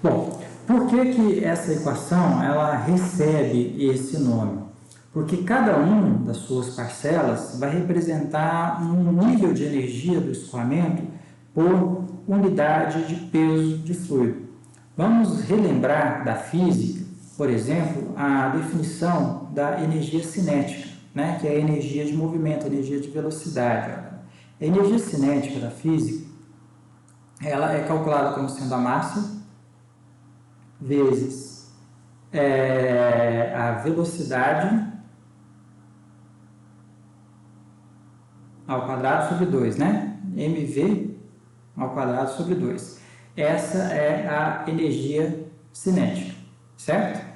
Bom, por que essa equação ela recebe esse nome? Porque cada uma das suas parcelas vai representar um nível de energia do escoamento por unidade de peso de fluido. Vamos relembrar da física, por exemplo, a definição da energia cinética, né, que é a energia de movimento, a energia de velocidade. A energia cinética da física, ela é calculada como sendo a massa vezes a velocidade ao quadrado sobre 2, né? mv ao quadrado sobre 2. Essa é a energia cinética, certo?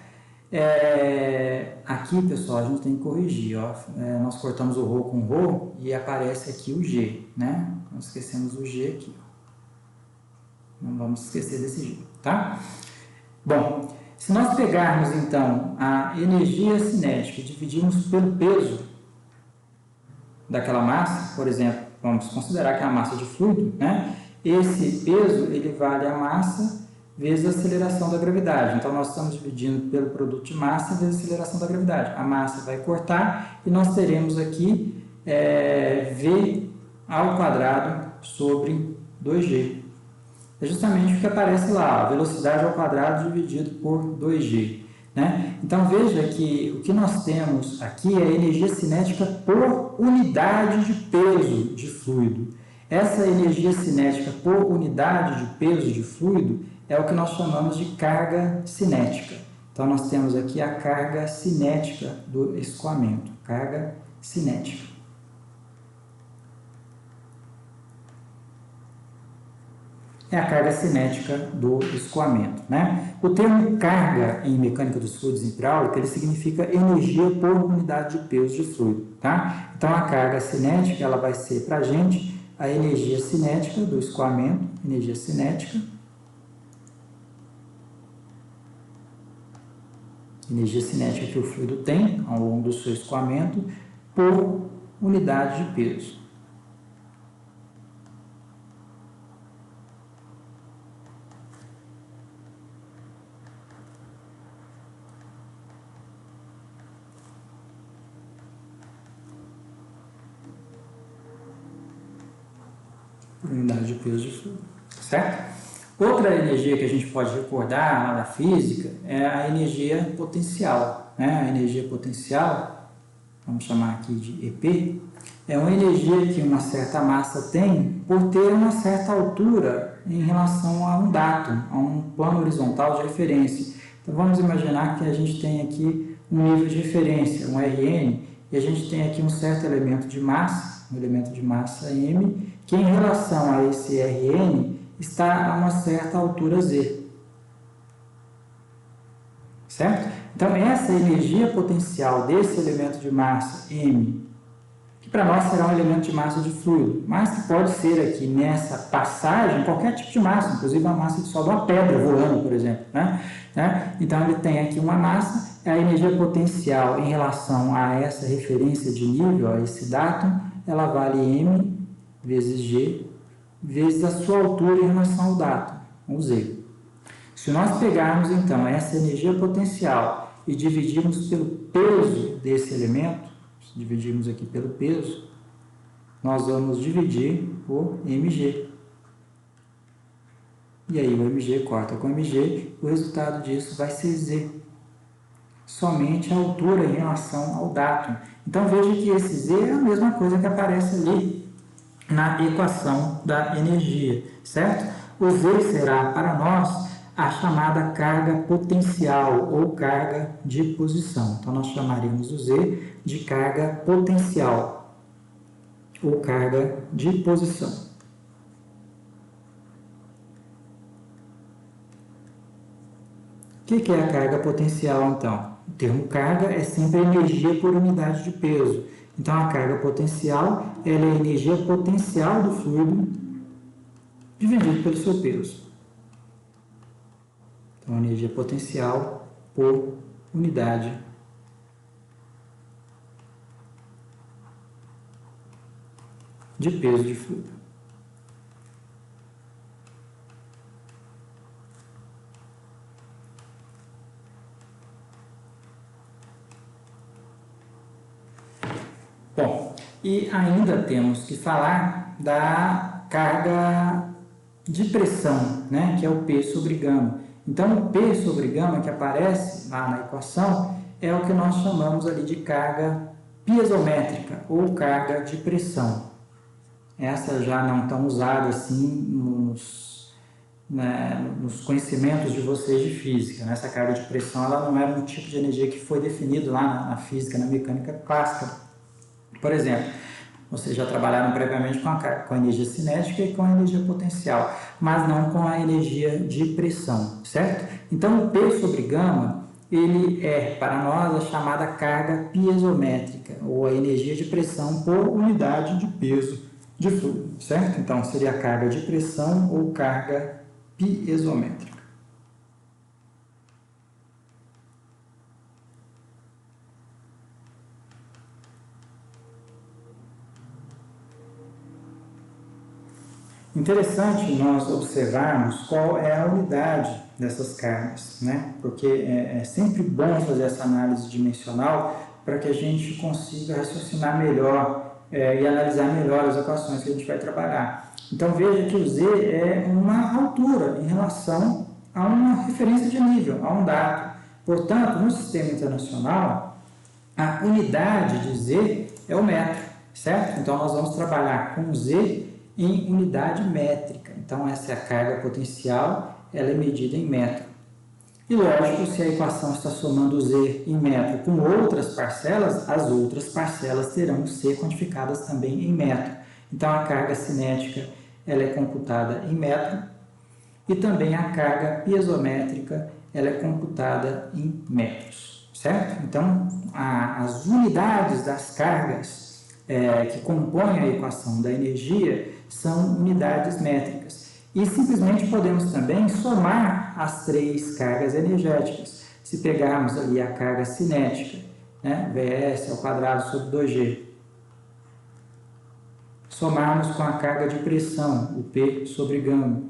Aqui, pessoal, a gente tem que corrigir, ó. Nós cortamos o ρ com ρ e aparece aqui o g, né? Nós esquecemos o g aqui. Não vamos esquecer desse g, tá? Bom, se nós pegarmos, então, a energia cinética e dividirmos pelo peso daquela massa, por exemplo, vamos considerar que é a massa de fluido, né? Esse peso, ele vale a massa vezes a aceleração da gravidade. Então, nós estamos dividindo pelo produto de massa vezes a aceleração da gravidade. A massa vai cortar e nós teremos aqui V ao quadrado sobre 2G. É justamente o que aparece lá, a velocidade ao quadrado dividido por 2G. Né? Então, veja que o que nós temos aqui é a energia cinética por unidade de peso de fluido. Essa energia cinética por unidade de peso de fluido é o que nós chamamos de carga cinética. Então, nós temos aqui a carga cinética do escoamento, carga cinética. É a carga cinética do escoamento, né? O termo carga em mecânica dos fluidos e hidráulica, ele significa energia por unidade de peso de fluido, tá? Então, a carga cinética, ela vai ser para a gente a energia cinética do escoamento, energia cinética que o fluido tem ao longo do seu escoamento por unidade de peso. Unidade de peso de fluido, certo? Outra energia que a gente pode recordar lá da física é a energia potencial, né? A energia potencial, vamos chamar aqui de EP, é uma energia que uma certa massa tem por ter uma certa altura em relação a um dato, a um plano horizontal de referência. Então, vamos imaginar que a gente tem aqui um nível de referência, um Rn, e a gente tem aqui um certo elemento de massa, um elemento de massa m, que em relação a esse Rn está a uma certa altura z. Certo? Então, essa energia potencial desse elemento de massa m, que para nós será um elemento de massa de fluido, mas que pode ser aqui nessa passagem qualquer tipo de massa, inclusive a massa de só de uma pedra voando, por exemplo. Né? Então, ele tem aqui uma massa, a energia potencial em relação a essa referência de nível, a esse datum, ela vale m vezes g, vezes a sua altura em relação ao datum, o z. Se nós pegarmos, então, essa energia potencial e dividirmos pelo peso desse elemento, se dividirmos aqui pelo peso, nós vamos dividir por mg. E aí o mg corta com mg, o resultado disso vai ser z. Somente a altura em relação ao datum. Então, veja que esse z é a mesma coisa que aparece ali na equação da energia, certo? O z será para nós a chamada carga potencial ou carga de posição. Então, nós chamaríamos o z de carga potencial ou carga de posição. O que é a carga potencial, então? O termo carga é sempre energia por unidade de peso. Então, a carga potencial ela é a energia potencial do fluido dividido pelo seu peso. Então, energia potencial por unidade de peso de fluido. Bom, e ainda temos que falar da carga de pressão, né, que é o P sobre gama. Então, o P sobre gama que aparece lá na equação é o que nós chamamos ali de carga piezométrica ou carga de pressão. Essa já não tão usada assim nos conhecimentos de vocês de física. Essa carga de pressão ela não era um tipo de energia que foi definido lá na física, na mecânica clássica. Por exemplo, vocês já trabalharam previamente com a energia cinética e com a energia potencial, mas não com a energia de pressão, certo? Então, o P sobre gama, ele é, para nós, a chamada carga piezométrica, ou a energia de pressão por unidade de peso de fluido, certo? Então, seria a carga de pressão ou carga piezométrica. Interessante nós observarmos qual é a unidade dessas cargas, né? Porque é sempre bom fazer essa análise dimensional para que a gente consiga raciocinar melhor e analisar melhor as equações que a gente vai trabalhar. Então veja que o Z é uma altura em relação a uma referência de nível, a um dado. Portanto, no sistema internacional, a unidade de Z é o metro, certo? Então nós vamos trabalhar com Z em unidade métrica. Então, essa é a carga potencial, ela é medida em metro. E lógico, se a equação está somando Z em metro com outras parcelas, as outras parcelas terão que ser quantificadas também em metro. Então, a carga cinética ela é computada em metro e também a carga piezométrica ela é computada em metros, certo? Então, as unidades das cargas que compõem a equação da energia são unidades métricas. E simplesmente podemos também somar as três cargas energéticas. Se pegarmos ali a carga cinética, né, Vs ao quadrado sobre 2G, somarmos com a carga de pressão, o P sobre gama,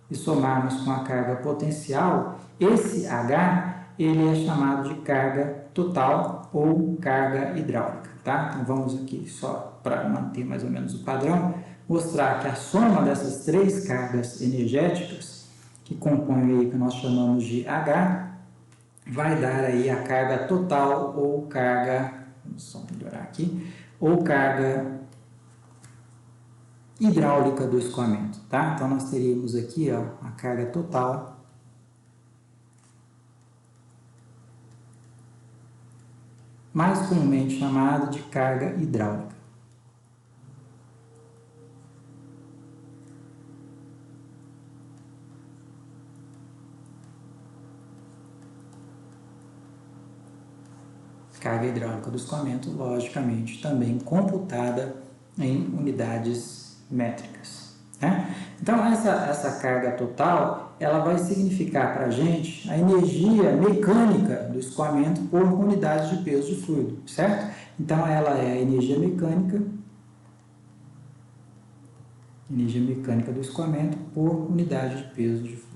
e somarmos com a carga potencial, esse H ele é chamado de carga total ou carga hidráulica. Tá? Então vamos aqui só para manter mais ou menos o padrão, mostrar que a soma dessas três cargas energéticas que compõem aí o que nós chamamos de H vai dar aí a carga total ou carga, vamos só melhorar aqui, ou carga hidráulica do escoamento, tá? Então nós teríamos aqui, ó, a carga total mais comumente chamada de carga hidráulica. Carga hidráulica do escoamento, logicamente, também computada em unidades métricas, né? Então, essa carga total, ela vai significar para a gente a energia mecânica do escoamento por unidade de peso de fluido, certo? Então, ela é a energia mecânica do escoamento por unidade de peso de fluido.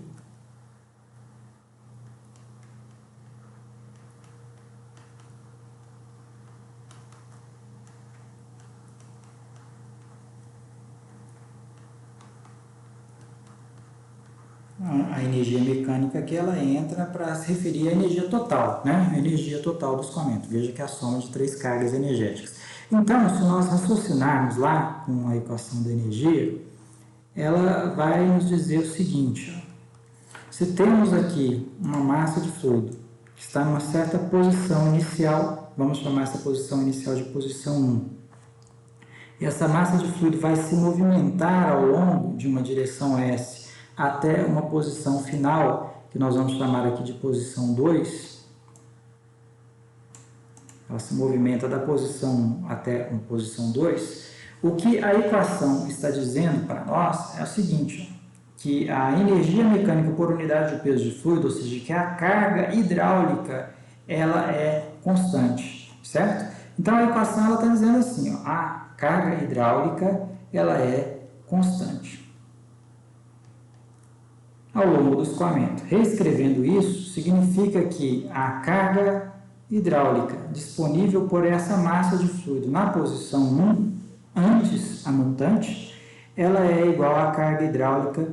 A energia mecânica que ela entra para se referir à energia total, né? A energia total do escoamento. Veja que é a soma de três cargas energéticas. Então, se nós raciocinarmos lá com a equação da energia, ela vai nos dizer o seguinte, ó. Se temos aqui uma massa de fluido que está numa certa posição inicial, vamos chamar essa posição inicial de posição 1, e essa massa de fluido vai se movimentar ao longo de uma direção S até uma posição final, que nós vamos chamar aqui de posição 2, ela se movimenta da posição 1 até uma posição 2, o que a equação está dizendo para nós é o seguinte, que a energia mecânica por unidade de peso de fluido, ou seja, que a carga hidráulica, ela é constante, certo? Então a equação ela está dizendo assim, ó, a carga hidráulica, ela é constante ao longo do escoamento. Reescrevendo isso, significa que a carga hidráulica disponível por essa massa de fluido na posição 1, antes a montante, ela é igual à carga hidráulica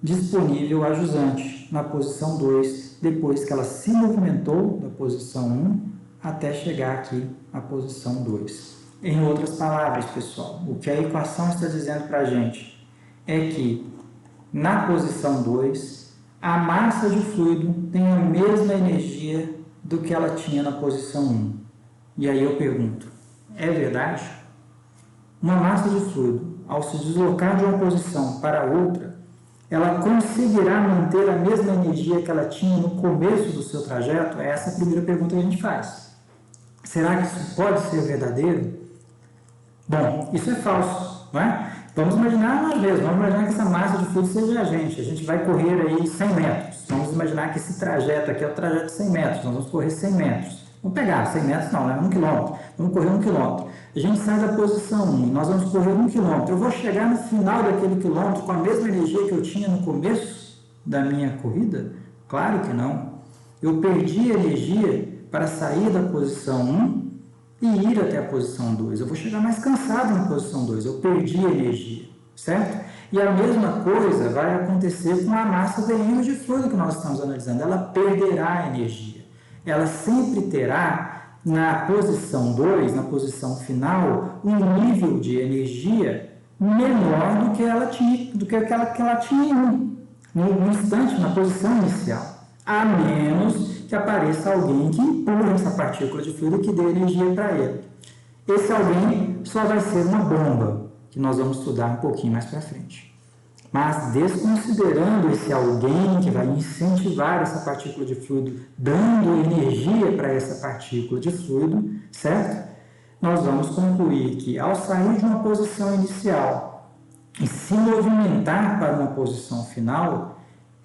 disponível a jusante na posição 2, depois que ela se movimentou da posição 1 até chegar aqui à posição 2. Em outras palavras, pessoal, o que a equação está dizendo para a gente é que na posição 2, a massa de fluido tem a mesma energia do que ela tinha na posição 1. E aí eu pergunto, é verdade? Uma massa de fluido, ao se deslocar de uma posição para outra, ela conseguirá manter a mesma energia que ela tinha no começo do seu trajeto? É essa a primeira pergunta que a gente faz. Será que isso pode ser verdadeiro? Bom, isso é falso, não é? Vamos imaginar nós mesmos, vamos imaginar que essa massa de fluido seja a gente vai correr aí 100 metros, vamos imaginar que esse trajeto aqui é o trajeto de 100 metros, nós vamos correr 100 metros, vamos pegar 100 metros não, né? 1 quilômetro, vamos correr 1 quilômetro, a gente sai da posição 1, nós vamos correr 1 quilômetro, eu vou chegar no final daquele quilômetro com a mesma energia que eu tinha no começo da minha corrida? Claro que não, eu perdi energia para sair da posição 1 e ir até a posição 2. Eu vou chegar mais cansado na posição 2, eu perdi energia, certo? E a mesma coisa vai acontecer com a massa dm de fluido que nós estamos analisando. Ela perderá energia. Ela sempre terá, na posição 2, na posição final, um nível de energia menor do que ela tinha, que ela tinha no instante, na posição inicial. A menos que apareça alguém que empurre essa partícula de fluido e que dê energia para ele. Esse alguém só vai ser uma bomba, que nós vamos estudar um pouquinho mais para frente. Mas desconsiderando esse alguém que vai incentivar essa partícula de fluido, dando energia para essa partícula de fluido, certo? Nós vamos concluir que ao sair de uma posição inicial e se movimentar para uma posição final,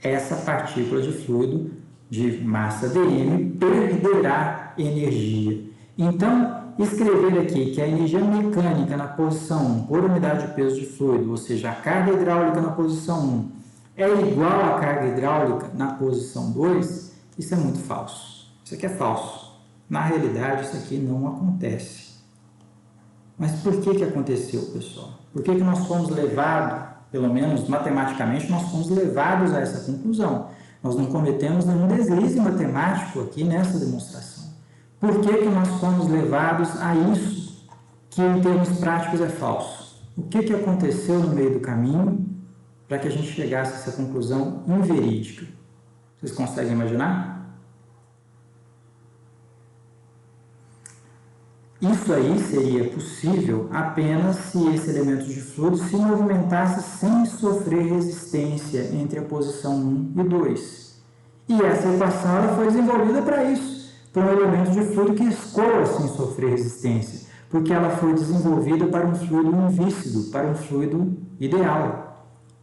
essa partícula de fluido de massa dm perderá energia. Então, escrever aqui que a energia mecânica na posição 1 por unidade de peso de fluido, ou seja, a carga hidráulica na posição 1, é igual à carga hidráulica na posição 2, isso é muito falso. Isso aqui é falso. Na realidade, isso aqui não acontece. Mas por que aconteceu, pessoal? Por que nós fomos levados, pelo menos matematicamente, nós fomos levados a essa conclusão? Nós não cometemos nenhum deslize matemático aqui nessa demonstração. Por que nós fomos levados a isso, que em termos práticos é falso? O que aconteceu no meio do caminho para que a gente chegasse a essa conclusão inverídica? Vocês conseguem imaginar? Isso aí seria possível apenas se esse elemento de fluido se movimentasse sem sofrer resistência entre a posição 1 e 2. E essa equação ela foi desenvolvida para isso, para um elemento de fluido que escoa sem sofrer resistência, porque ela foi desenvolvida para um fluido invícido, para um fluido ideal.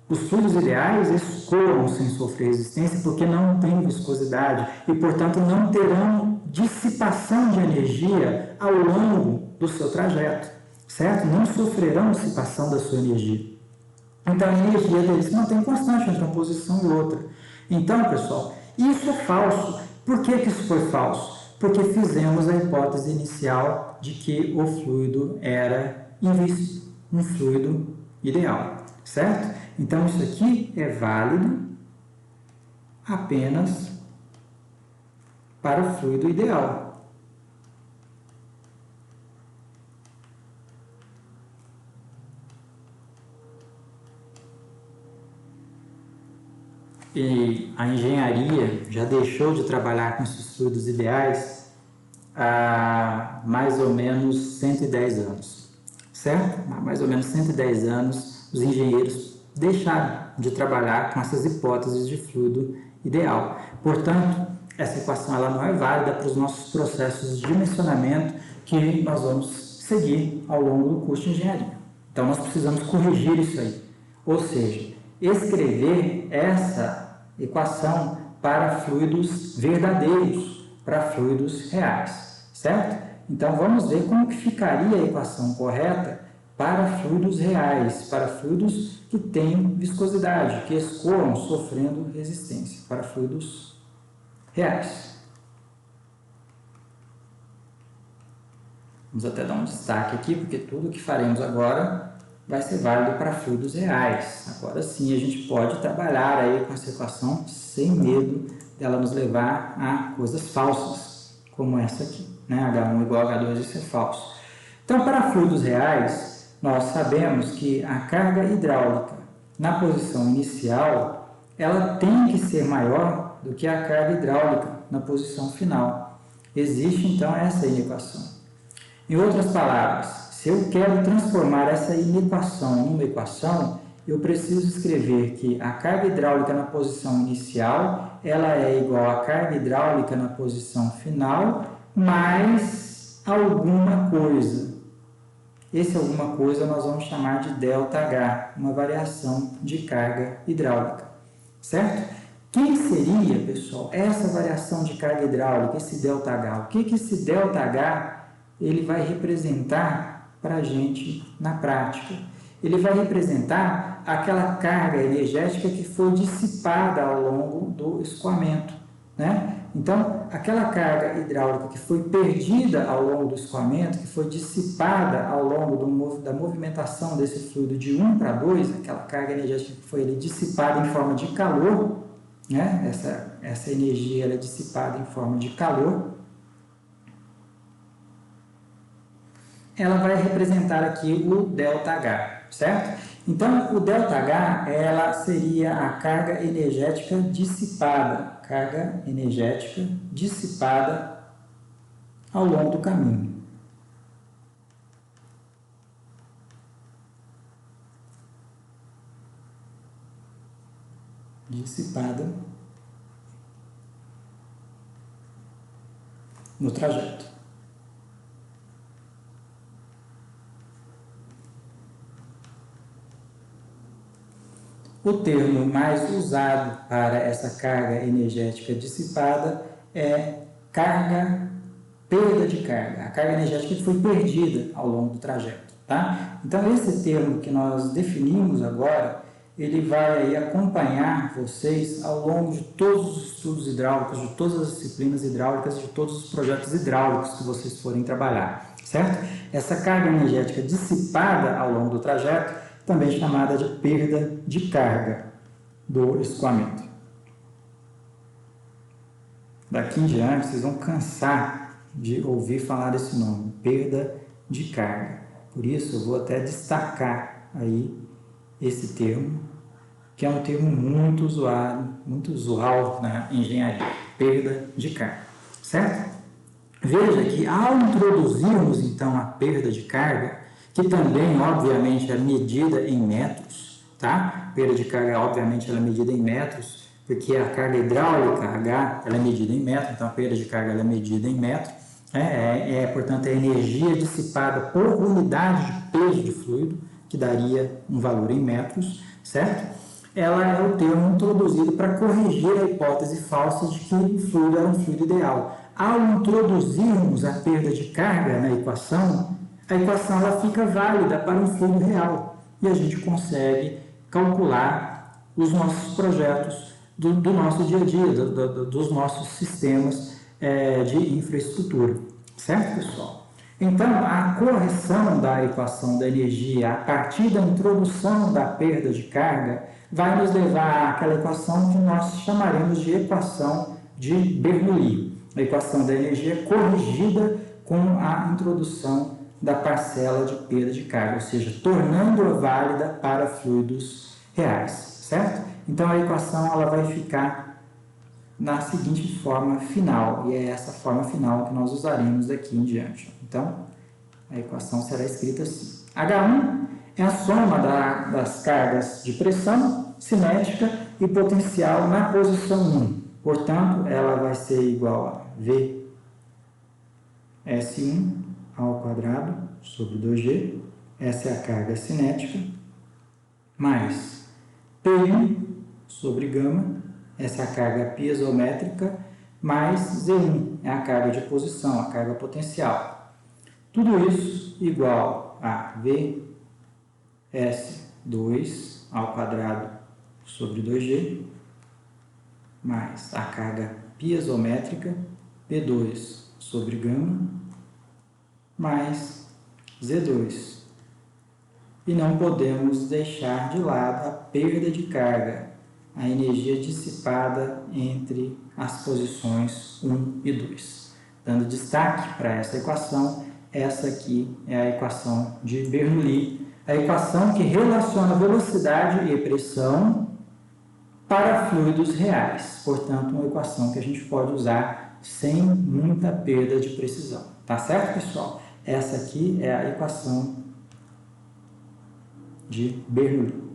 Os fluidos ideais escoam sem sofrer resistência porque não têm viscosidade e, portanto, não terão dissipação de energia ao longo do seu trajeto, certo? Não sofrerão dissipação da sua energia. Então, a energia deles se mantém constante entre uma posição e outra. Então, pessoal, isso é falso. Por que isso foi falso? Porque fizemos a hipótese inicial de que o fluido era invícido, um fluido ideal, certo? Então, isso aqui é válido apenas para o fluido ideal. E a engenharia já deixou de trabalhar com esses fluidos ideais há mais ou menos 110 anos, certo? Há mais ou menos 110 anos, os engenheiros deixaram de trabalhar com essas hipóteses de fluido ideal. Portanto, essa equação ela não é válida para os nossos processos de dimensionamento que nós vamos seguir ao longo do curso de engenharia. Então, nós precisamos corrigir isso aí. Ou seja, escrever essa equação para fluidos verdadeiros, para fluidos reais, certo? Então, vamos ver como que ficaria a equação correta para fluidos reais, para fluidos que têm viscosidade, que escoam sofrendo resistência, para fluidos reais. Vamos até dar um destaque aqui, porque tudo que faremos agora vai ser válido para fluidos reais. Agora sim a gente pode trabalhar aí com essa equação sem medo dela nos levar a coisas falsas, como essa aqui, né? H1 igual a H2, isso é falso. Então, para fluidos reais, nós sabemos que a carga hidráulica na posição inicial, ela tem que ser maior do que a carga hidráulica na posição final. Existe, então, essa inequação. Em outras palavras, se eu quero transformar essa inequação numa equação, eu preciso escrever que a carga hidráulica na posição inicial, ela é igual à carga hidráulica na posição final, mais alguma coisa. Esse alguma coisa nós vamos chamar de ΔH, uma variação de carga hidráulica, certo? O que seria, pessoal, essa variação de carga hidráulica, esse ΔH? O que esse ΔH ele vai representar para a gente na prática? Ele vai representar aquela carga energética que foi dissipada ao longo do escoamento, né? Então, aquela carga hidráulica que foi perdida ao longo do escoamento, que foi dissipada ao longo da movimentação desse fluido de 1 para 2, aquela carga energética que foi dissipada em forma de calor, né? Essa energia ela é dissipada em forma de calor, ela vai representar aqui o ΔH, certo? Então, o ΔH, ela seria a carga energética dissipada ao longo do caminho. Dissipada no trajeto. O termo mais usado para essa carga energética dissipada é perda de carga, a carga energética que foi perdida ao longo do trajeto, tá? Então, esse termo que nós definimos agora, ele vai aí acompanhar vocês ao longo de todos os estudos hidráulicos, de todas as disciplinas hidráulicas, de todos os projetos hidráulicos que vocês forem trabalhar, certo? Essa carga energética dissipada ao longo do trajeto, também chamada de perda de carga do escoamento. Daqui em diante, vocês vão cansar de ouvir falar desse nome, perda de carga. Por isso, eu vou até destacar aí esse termo, que é um termo muito usual na engenharia, perda de carga, certo? Veja que ao introduzirmos, então, a perda de carga, que também, obviamente, é medida em metros, tá? Perda de carga, obviamente, ela é medida em metros, porque a carga hidráulica, H, ela é medida em metro, então a perda de carga ela é medida em metro, portanto, a energia dissipada por unidade de peso de fluido, que daria um valor em metros, certo? Ela é o termo introduzido para corrigir a hipótese falsa de que o fluido era um fluido ideal. Ao introduzirmos a perda de carga na equação, a equação ela fica válida para um fluido real e a gente consegue calcular os nossos projetos do nosso dia a dia, dos nossos sistemas de infraestrutura, certo, pessoal? Então, a correção da equação da energia a partir da introdução da perda de carga vai nos levar àquela equação que nós chamaremos de equação de Bernoulli, a equação da energia corrigida com a introdução da parcela de perda de carga, ou seja, tornando-a válida para fluidos reais, certo? Então, a equação ela vai ficar na seguinte forma final, e é essa forma final que nós usaremos daqui em diante. Então, a equação será escrita assim. H1 é a soma das cargas de pressão, cinética e potencial na posição 1. Portanto, ela vai ser igual a V S1 ao quadrado sobre 2G, essa é a carga cinética, mais P1 sobre gama, essa é a carga piezométrica, mais Z1, é a carga de posição, a carga potencial. Tudo isso igual a VS2 ao quadrado sobre 2G, mais a carga piezométrica, P2 sobre gama, mais Z2. E não podemos deixar de lado a perda de carga, a energia dissipada entre as posições 1 e 2. Dando destaque para essa equação, essa aqui é a equação de Bernoulli, a equação que relaciona velocidade e pressão para fluidos reais. Portanto, uma equação que a gente pode usar sem muita perda de precisão. Tá certo, pessoal? Essa aqui é a equação de Bernoulli.